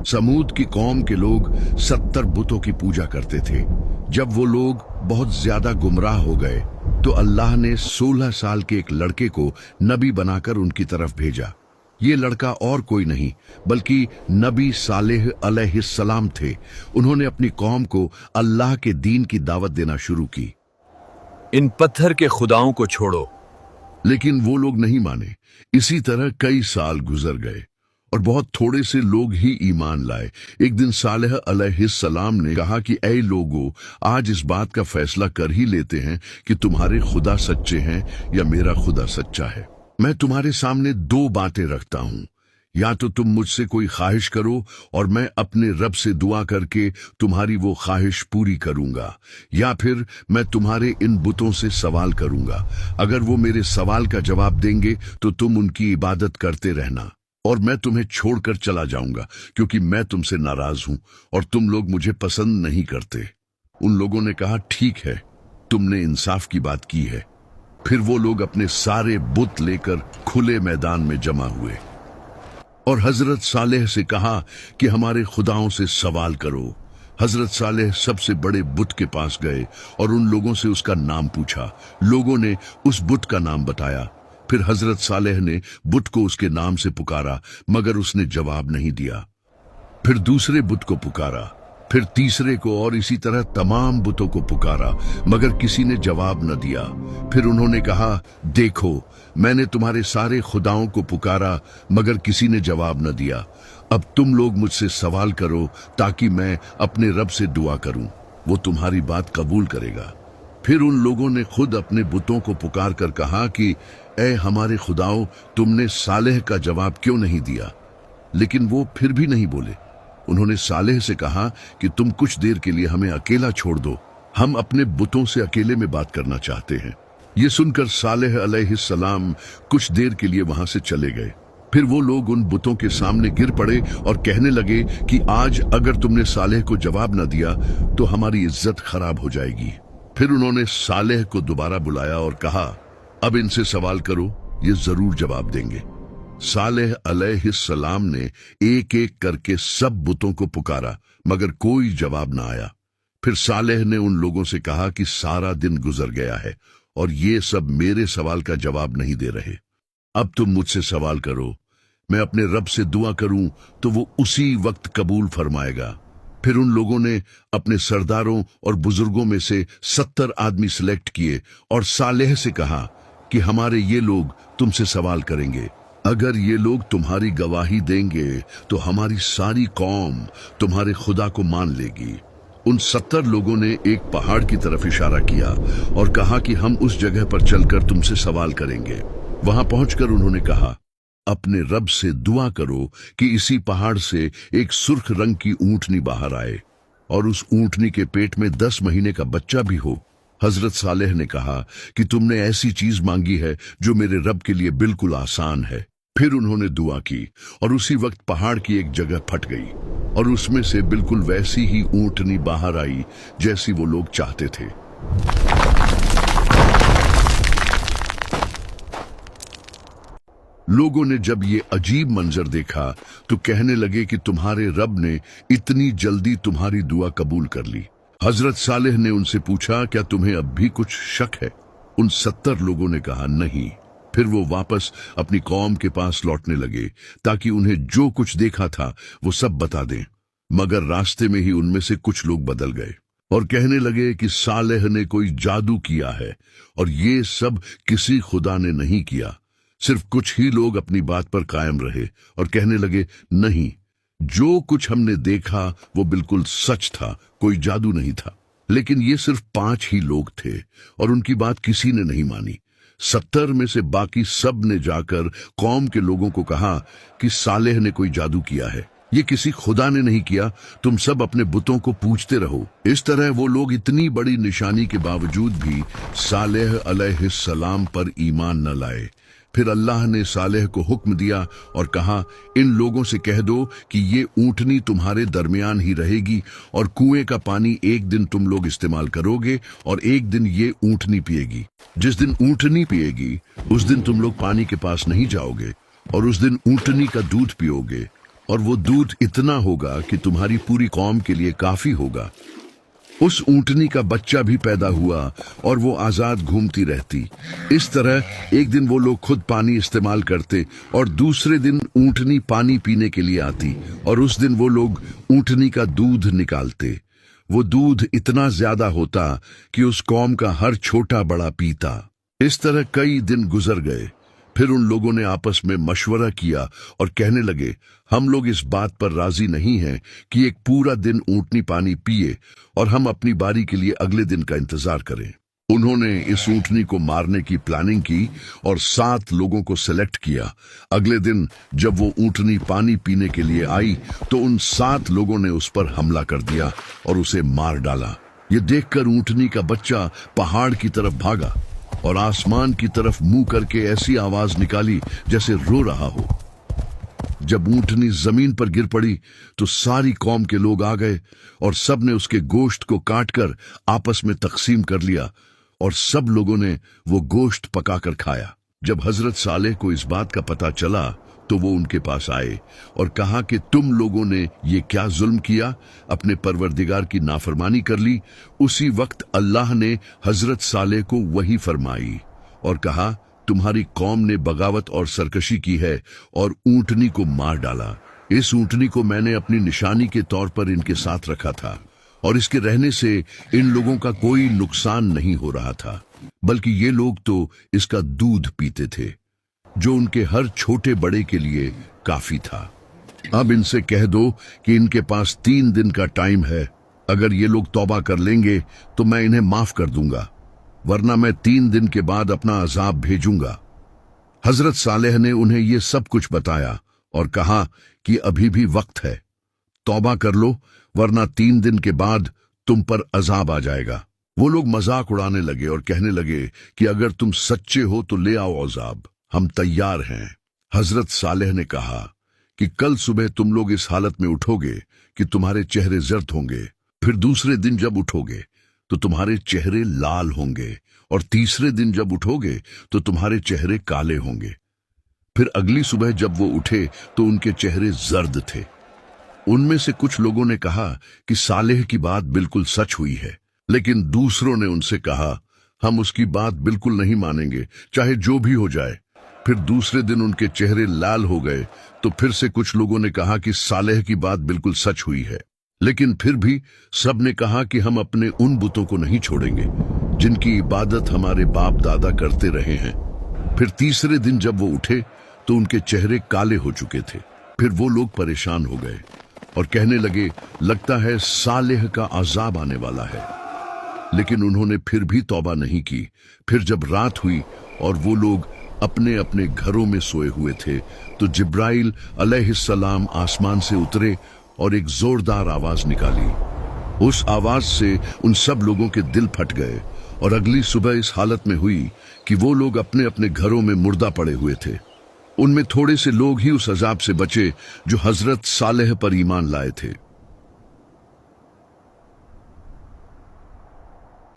समूद की कौम के लोग 70 बुतों की पूजा करते थे। जब वो लोग बहुत ज्यादा गुमराह हो गए तो अल्लाह ने 16 साल के एक लड़के को नबी बनाकर उनकी तरफ भेजा। ये लड़का और कोई नहीं बल्कि नबी सालेह अलैहिस्सलाम थे। उन्होंने अपनी कौम को अल्लाह के दीन की दावत देना शुरू की। इन पत्थर के खुदाओं को छोड़ो। लेकिन वो लोग नहीं माने। इसी तरह कई साल गुजर गए और बहुत थोड़े से लोग ही ईमान लाए। एक दिन सालेह अलैहिस्सलाम ने कहा कि ऐ लोगों, आज इस बात का फैसला कर ही लेते हैं कि तुम्हारे खुदा सच्चे हैं या मेरा खुदा सच्चा है। मैं तुम्हारे सामने दो बातें रखता हूं, या तो तुम मुझसे कोई ख्वाहिश करो और मैं अपने रब से दुआ करके तुम्हारी वो ख्वाहिश पूरी करूंगा, या फिर मैं तुम्हारे इन बुतों से सवाल करूंगा। अगर वो मेरे सवाल का जवाब देंगे तो तुम उनकी इबादत करते रहना और मैं तुम्हें छोड़कर चला जाऊंगा, क्योंकि मैं तुमसे नाराज हूं और तुम लोग मुझे पसंद नहीं करते। उन लोगों ने कहा, ठीक है, तुमने इंसाफ की बात की है। फिर वो लोग अपने सारे बुत लेकर खुले मैदान में जमा हुए और हजरत सालेह से कहा कि हमारे खुदाओं से सवाल करो। हजरत सालेह सबसे बड़े बुत के पास गए और उन लोगों से उसका नाम पूछा। लोगों ने उस बुत का नाम बताया। फिर हजरत सालेह ने बुत को उसके नाम से पुकारा, मगर उसने जवाब नहीं दिया। फिर दूसरे बुत को पुकारा, फिर तीसरे को, और इसी तरह तमाम बुतों को पुकारा, मगर किसी ने जवाब न दिया। फिर उन्होंने कहा, देखो, मैंने तुम्हारे सारे खुदाओं को पुकारा मगर किसी ने जवाब न दिया। अब तुम लोग मुझसे सवाल करो ताकि मैं अपने रब से दुआ करूं, वो तुम्हारी बात कबूल करेगा। फिर उन लोगों ने खुद अपने बुतों को पुकार कर कहा कि ऐ हमारे खुदाओं, तुमने सालेह का जवाब क्यों नहीं दिया? लेकिन वो फिर भी नहीं बोले। उन्होंने सालेह से कहा कि तुम कुछ देर के लिए हमें अकेला छोड़ दो, हम अपने बुतों से अकेले में बात करना चाहते हैं। ये सुनकर सालेह अलैहिस्सलाम कुछ देर के लिए वहां से चले गए। फिर वो लोग उन बुतों के सामने गिर पड़े और कहने लगे कि आज अगर तुमने सालेह को जवाब न दिया तो हमारी इज्जत खराब हो जाएगी। फिर उन्होंने सालेह को दोबारा बुलाया और कहा, अब इनसे सवाल करो, ये जरूर जवाब देंगे। सालेह अलैहिस्सलाम ने एक एक करके सब बुतों को पुकारा, मगर कोई जवाब न आया। फिर सालेह ने उन लोगों से कहा कि सारा दिन गुजर गया है और ये सब मेरे सवाल का जवाब नहीं दे रहे। अब तुम मुझसे सवाल करो, मैं अपने रब से दुआ करूं तो वो उसी वक्त कबूल फरमाएगा। फिर उन लोगों ने अपने सरदारों और बुजुर्गों में से 70 आदमी सिलेक्ट किए और सालेह से कहा कि हमारे ये लोग तुमसे सवाल करेंगे। अगर ये लोग तुम्हारी गवाही देंगे तो हमारी सारी कौम तुम्हारे खुदा को मान लेगी। उन 70 लोगों ने एक पहाड़ की तरफ इशारा किया और कहा कि हम उस जगह पर चलकर तुमसे सवाल करेंगे। वहां पहुंचकर उन्होंने कहा, अपने रब से दुआ करो कि इसी पहाड़ से एक सुर्ख रंग की ऊंटनी बाहर आए और उस ऊंटनी के पेट में 10 महीने का बच्चा भी हो। हजरत सालेह ने कहा कि तुमने ऐसी चीज मांगी है जो मेरे रब के लिए बिल्कुल आसान है। फिर उन्होंने दुआ की और उसी वक्त पहाड़ की एक जगह फट गई और उसमें से बिल्कुल वैसी ही ऊंटनी बाहर आई जैसी वो लोग चाहते थे। लोगों ने जब ये अजीब मंजर देखा तो कहने लगे कि तुम्हारे रब ने इतनी जल्दी तुम्हारी दुआ कबूल कर ली। हजरत सालेह ने उनसे पूछा, क्या तुम्हें अब भी कुछ शक है? उन 70 लोगों ने कहा, नहीं। फिर वो वापस अपनी कौम के पास लौटने लगे ताकि उन्हें जो कुछ देखा था वो सब बता दें, मगर रास्ते में ही उनमें से कुछ लोग बदल गए और कहने लगे कि सालेह ने कोई जादू किया है और ये सब किसी खुदा ने नहीं किया। सिर्फ कुछ ही लोग अपनी बात पर कायम रहे और कहने लगे, नहीं, जो कुछ हमने देखा वो बिल्कुल सच था, कोई जादू नहीं था। लेकिन ये सिर्फ 5 ही लोग थे और उनकी बात किसी ने नहीं मानी। 70 में से बाकी सब ने जाकर कौम के लोगों को कहा कि सालेह ने कोई जादू किया है, ये किसी खुदा ने नहीं किया, तुम सब अपने बुतों को पूजते रहो। इस तरह वो लोग इतनी बड़ी निशानी के बावजूद भी सालेह अलैहिस्सलाम पर ईमान न लाए। फिर अल्लाह ने सालेह को हुक्म दिया और कहा, इन लोगों से कह दो कि ये ऊंटनी तुम्हारे दरमियान ही रहेगी और कुएं का पानी एक दिन तुम लोग इस्तेमाल करोगे और एक दिन ये ऊंटनी पिएगी। जिस दिन ऊंटनी पिएगी उस दिन तुम लोग पानी के पास नहीं जाओगे और उस दिन ऊंटनी का दूध पियोगे और वो दूध इतना होगा कि तुम्हारी पूरी कौम के लिए काफी होगा। उस ऊंटनी का बच्चा भी पैदा हुआ और वो आजाद घूमती रहती। इस तरह एक दिन वो लोग खुद पानी इस्तेमाल करते और दूसरे दिन ऊंटनी पानी पीने के लिए आती और उस दिन वो लोग ऊंटनी का दूध निकालते। वो दूध इतना ज्यादा होता कि उस कौम का हर छोटा बड़ा पीता। इस तरह कई दिन गुजर गए। फिर उन लोगों ने आपस में मशवरा किया और कहने लगे, हम लोग इस बात पर राजी नहीं हैं कि एक पूरा दिन ऊंटनी पानी पिए और हम अपनी बारी के लिए अगले दिन का इंतजार करें। उन्होंने इस ऊंटनी को मारने की प्लानिंग की और 7 लोगों को सिलेक्ट किया। अगले दिन जब वो ऊंटनी पानी पीने के लिए आई तो उन 7 लोगों ने उस पर हमला कर दिया और उसे मार डाला। ये देखकर ऊंटनी का बच्चा पहाड़ की तरफ भागा और आसमान की तरफ मुंह करके ऐसी आवाज निकाली जैसे रो रहा हो। जब ऊंटनी जमीन पर गिर पड़ी तो सारी कौम के लोग आ गए और सब ने उसके गोश्त को काटकर आपस में तकसीम कर लिया और सब लोगों ने वो गोश्त पकाकर खाया। जब हजरत सालेह को इस बात का पता चला तो वो उनके पास आए और कहा कि तुम लोगों ने ये क्या जुल्म किया, अपने परवरदिगार की नाफरमानी कर ली। उसी वक्त अल्लाह ने हजरत सालेह को वही फरमाई और कहा, तुम्हारी कौम ने बगावत और सरकशी की है और ऊंटनी को मार डाला। इस ऊंटनी को मैंने अपनी निशानी के तौर पर इनके साथ रखा था और इसके रहने से इन लोगों का कोई नुकसान नहीं हो रहा था, बल्कि ये लोग तो इसका दूध पीते थे जो उनके हर छोटे बड़े के लिए काफी था। अब इनसे कह दो कि इनके पास 3 दिन का टाइम है। अगर ये लोग तौबा कर लेंगे तो मैं इन्हें माफ कर दूंगा, वरना मैं 3 दिन के बाद अपना अजाब भेजूंगा। हजरत सालेह ने उन्हें ये सब कुछ बताया और कहा कि अभी भी वक्त है, तौबा कर लो, वरना 3 दिन के बाद तुम पर अजाब आ जाएगा। वो लोग मजाक उड़ाने लगे और कहने लगे कि अगर तुम सच्चे हो तो ले आओ अजाब, हम तैयार हैं। हजरत सालेह ने कहा कि कल सुबह तुम लोग इस हालत में उठोगे कि तुम्हारे चेहरे जर्द होंगे, फिर दूसरे दिन जब उठोगे तो तुम्हारे चेहरे लाल होंगे और तीसरे दिन जब उठोगे तो तुम्हारे चेहरे काले होंगे। फिर अगली सुबह जब वो उठे तो उनके चेहरे जर्द थे। उनमें से कुछ लोगों ने कहा कि सालेह की बात बिल्कुल सच हुई है, लेकिन दूसरों ने उनसे कहा, हम उसकी बात बिल्कुल नहीं मानेंगे, चाहे जो भी हो जाए। फिर दूसरे दिन उनके चेहरे लाल हो गए तो फिर से कुछ लोगों ने कहा कि सालेह की बात बिल्कुल सच हुई है, लेकिन फिर भी सब ने कहा कि हम अपने उन बुतों को नहीं छोड़ेंगे जिनकी इबादत हमारे बाप दादा करते रहे हैं। फिर तीसरे दिन जब वो उठे तो उनके चेहरे काले हो चुके थे। फिर वो लोग परेशान हो गए और कहने लगे, लगता है सालेह का अजाब आने वाला है। लेकिन उन्होंने फिर भी तौबा नहीं की। फिर जब रात हुई और वो लोग अपने अपने घरों में सोए हुए थे तो जिब्राइल अलैहिस्सलाम आसमान से उतरे और एक जोरदार आवाज निकाली। उस आवाज से उन सब लोगों के दिल फट गए और अगली सुबह इस हालत में हुई कि वो लोग अपने अपने घरों में मुर्दा पड़े हुए थे। उनमें थोड़े से लोग ही उस अजाब से बचे जो हजरत सालेह पर ईमान लाए थे।